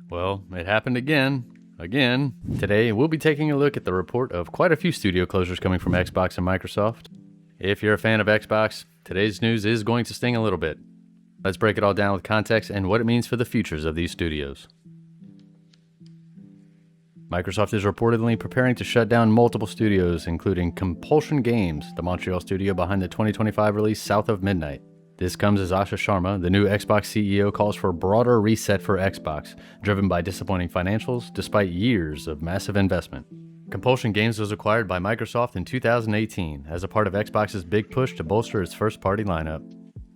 Well, it happened again. Today, we'll be taking a look at the report of quite a few studio closures coming from Xbox and Microsoft. If you're a fan of Xbox, today's news is going to sting a little bit. Let's break it all down with context and what it means for the futures of these studios. Microsoft is reportedly preparing to shut down multiple studios, including Compulsion Games, the Montreal studio behind the 2025 release South of Midnight. This comes as Asha Sharma, the new Xbox CEO, calls for a broader reset for Xbox, driven by disappointing financials despite years of massive investment. Compulsion Games was acquired by Microsoft in 2018 as a part of Xbox's big push to bolster its first-party lineup.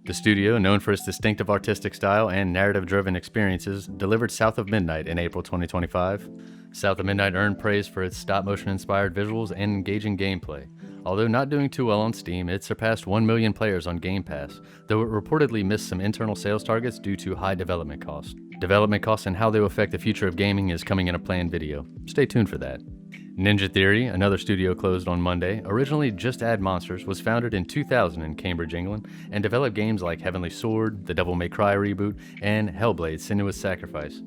The studio, known for its distinctive artistic style and narrative-driven experiences, delivered South of Midnight in April 2025. South of Midnight earned praise for its stop-motion-inspired visuals and engaging gameplay. Although not doing too well on Steam, it surpassed 1 million players on Game Pass, though it reportedly missed some internal sales targets due to high development costs. Development costs and how they will affect the future of gaming is coming in a planned video. Stay tuned for that. Ninja Theory, another studio closed on Monday, originally Just Add Monsters, was founded in 2000 in Cambridge, England, and developed games like Heavenly Sword, the Devil May Cry reboot, and Hellblade: Senua's Sacrifice.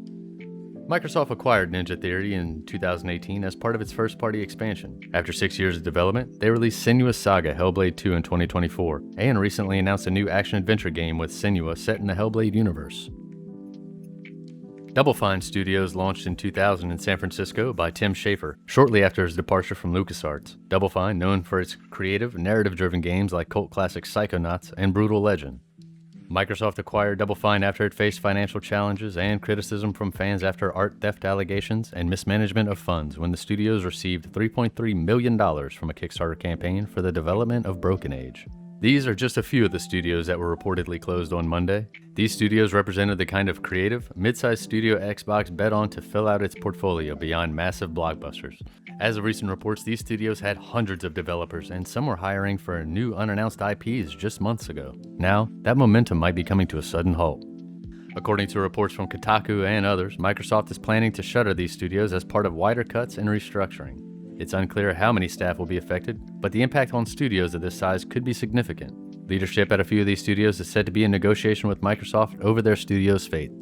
Microsoft acquired Ninja Theory in 2018 as part of its first-party expansion. After 6 years of development, they released Senua's Saga: Hellblade 2 in 2024, and recently announced a new action-adventure game with Senua set in the Hellblade universe. Double Fine Studios launched in 2000 in San Francisco by Tim Schafer, shortly after his departure from LucasArts. Double Fine, known for its creative, narrative-driven games like cult classic Psychonauts and Brutal Legend. Microsoft acquired Double Fine after it faced financial challenges and criticism from fans after art theft allegations and mismanagement of funds when the studios received $3.3 million from a Kickstarter campaign for the development of Broken Age. These are just a few of the studios that were reportedly closed on Monday. These studios represented the kind of creative, mid-sized studio Xbox bet on to fill out its portfolio beyond massive blockbusters. As of recent reports, these studios had hundreds of developers, and some were hiring for new unannounced IPs just months ago. Now, that momentum might be coming to a sudden halt. According to reports from Kotaku and others, Microsoft is planning to shutter these studios as part of wider cuts and restructuring. It's unclear how many staff will be affected, but the impact on studios of this size could be significant. Leadership at a few of these studios is said to be in negotiation with Microsoft over their studio's fate.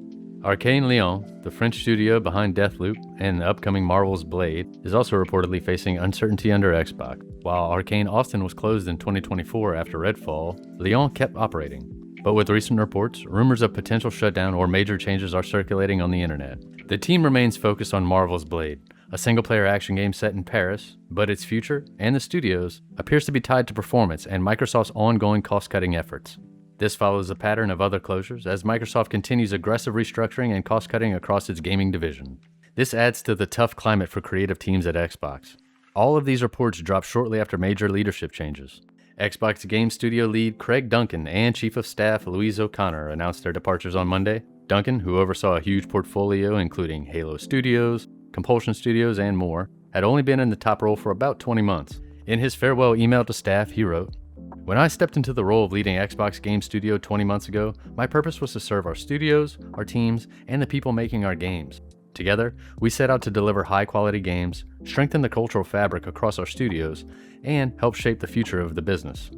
Arcane Lyon, the French studio behind Deathloop and the upcoming Marvel's Blade, is also reportedly facing uncertainty under Xbox. While Arcane Austin was closed in 2024 after Redfall, Lyon kept operating. But with recent reports, rumors of potential shutdown or major changes are circulating on the internet. The team remains focused on Marvel's Blade, a single-player action game set in Paris, but its future, and the studios, appears to be tied to performance and Microsoft's ongoing cost-cutting efforts. This follows a pattern of other closures as Microsoft continues aggressive restructuring and cost-cutting across its gaming division. This adds to the tough climate for creative teams at Xbox. All of these reports dropped shortly after major leadership changes. Xbox Game Studio lead Craig Duncan and Chief of Staff Louise O'Connor announced their departures on Monday. Duncan, who oversaw a huge portfolio including Halo Studios, Compulsion Studios, and more, had only been in the top role for about 20 months. In his farewell email to staff, he wrote, "When I stepped into the role of leading Xbox Game Studio 20 months ago, my purpose was to serve our studios, our teams, and the people making our games. Together, we set out to deliver high-quality games, strengthen the cultural fabric across our studios, and help shape the future of the business.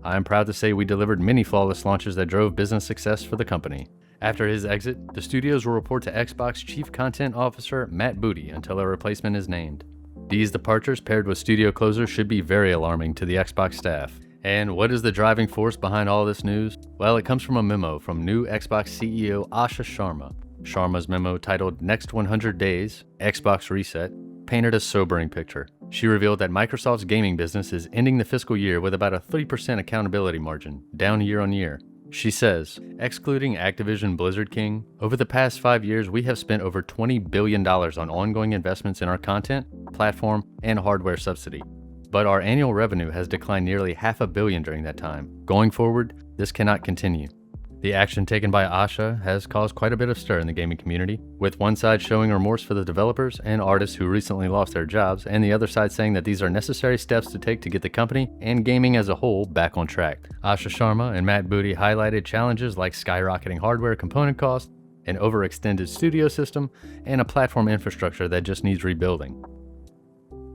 I am proud to say we delivered many flawless launches that drove business success for the company." After his exit, the studios will report to Xbox Chief Content Officer Matt Booty until a replacement is named. These departures paired with studio closures should be very alarming to the Xbox staff. And what is the driving force behind all this news? Well, it comes from a memo from new Xbox CEO Asha Sharma. Sharma's memo, titled Next 100 Days, Xbox Reset, painted a sobering picture. She revealed that Microsoft's gaming business is ending the fiscal year with about a 3% accountability margin, down year on year. She says, excluding Activision Blizzard King, over the past 5 years we have spent over $20 billion on ongoing investments in our content, platform, and hardware subsidy. But our annual revenue has declined nearly $500 million during that time. Going forward, this cannot continue. The action taken by Asha has caused quite a bit of stir in the gaming community, with one side showing remorse for the developers and artists who recently lost their jobs, and the other side saying that these are necessary steps to take to get the company and gaming as a whole back on track. Asha Sharma and Matt Booty highlighted challenges like skyrocketing hardware component costs, an overextended studio system, and a platform infrastructure that just needs rebuilding.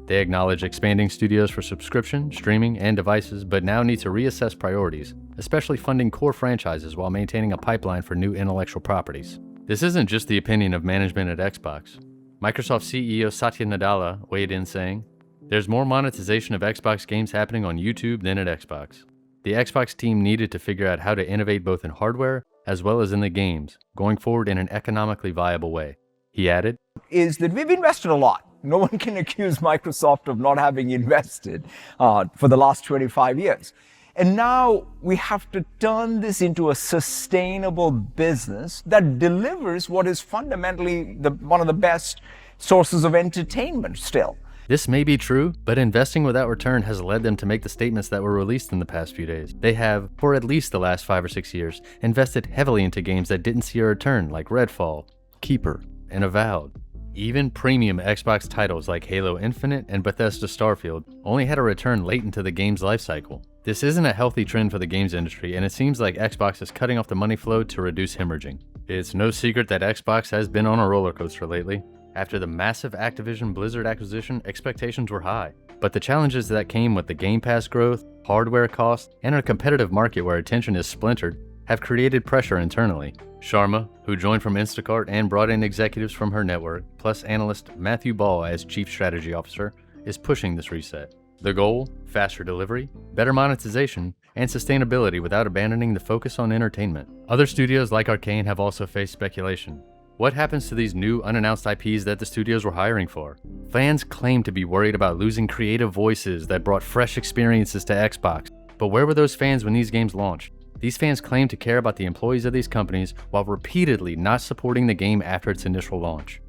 They acknowledge expanding studios for subscription, streaming, and devices, but now need to reassess priorities, especially funding core franchises while maintaining a pipeline for new intellectual properties. This isn't just the opinion of management at Xbox. Microsoft CEO Satya Nadella weighed in saying, "There's more monetization of Xbox games happening on YouTube than at Xbox. The Xbox team needed to figure out how to innovate both in hardware as well as in the games, going forward in an economically viable way." He added, "Is that we've invested a lot. No one can accuse Microsoft of not having invested for the last 25 years. And now we have to turn this into a sustainable business that delivers what is fundamentally one of the best sources of entertainment still." This may be true, but investing without return has led them to make the statements that were released in the past few days. They have, for at least the last 5 or 6 years, invested heavily into games that didn't see a return, like Redfall, Keeper, and Avowed. Even premium Xbox titles like Halo Infinite and Bethesda Starfield only had a return late into the game's lifecycle. This isn't a healthy trend for the games industry, and it seems like Xbox is cutting off the money flow to reduce hemorrhaging. It's no secret that Xbox has been on a roller coaster lately. After the massive Activision Blizzard acquisition, expectations were high. But the challenges that came with the Game Pass growth, hardware costs, and a competitive market where attention is splintered have created pressure internally. Sharma, who joined from Instacart and brought in executives from her network, plus analyst Matthew Ball as Chief Strategy Officer, is pushing this reset. The goal? Faster delivery, better monetization, and sustainability without abandoning the focus on entertainment. Other studios like Arcane have also faced speculation. What happens to these new unannounced IPs that the studios were hiring for? Fans claim to be worried about losing creative voices that brought fresh experiences to Xbox. But where were those fans when these games launched? These fans claim to care about the employees of these companies while repeatedly not supporting the game after its initial launch.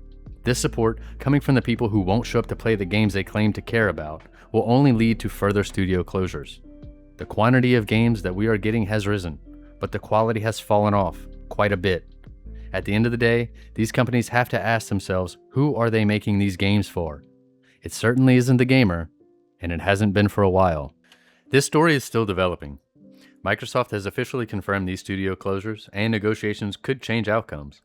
This support, coming from the people who won't show up to play the games they claim to care about, will only lead to further studio closures. The quantity of games that we are getting has risen, but the quality has fallen off quite a bit. At the end of the day, these companies have to ask themselves, who are they making these games for? It certainly isn't the gamer, and it hasn't been for a while. This story is still developing. Microsoft has officially confirmed these studio closures, and negotiations could change outcomes.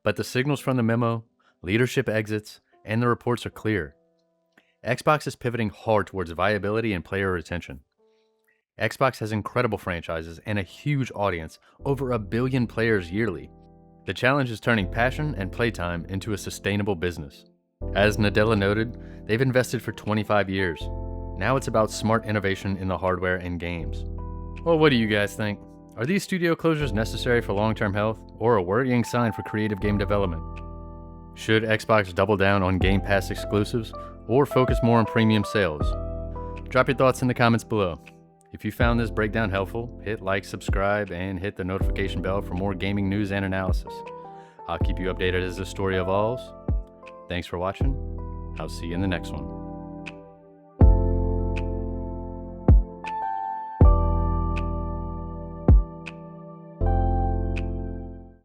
But the signals from the memo, leadership exits, and the reports are clear. Xbox is pivoting hard towards viability and player retention. Xbox has incredible franchises and a huge audience, over 1 billion players yearly. The challenge is turning passion and playtime into a sustainable business. As Nadella noted, they've invested for 25 years. Now it's about smart innovation in the hardware and games. Well, what do you guys think? Are these studio closures necessary for long-term health, or a worrying sign for creative game development? Should Xbox double down on Game Pass exclusives, or focus more on premium sales? Drop your thoughts in the comments below. If you found this breakdown helpful, hit like, subscribe, and hit the notification bell for more gaming news and analysis. I'll keep you updated as the story evolves. Thanks for watching. I'll see you in the next one.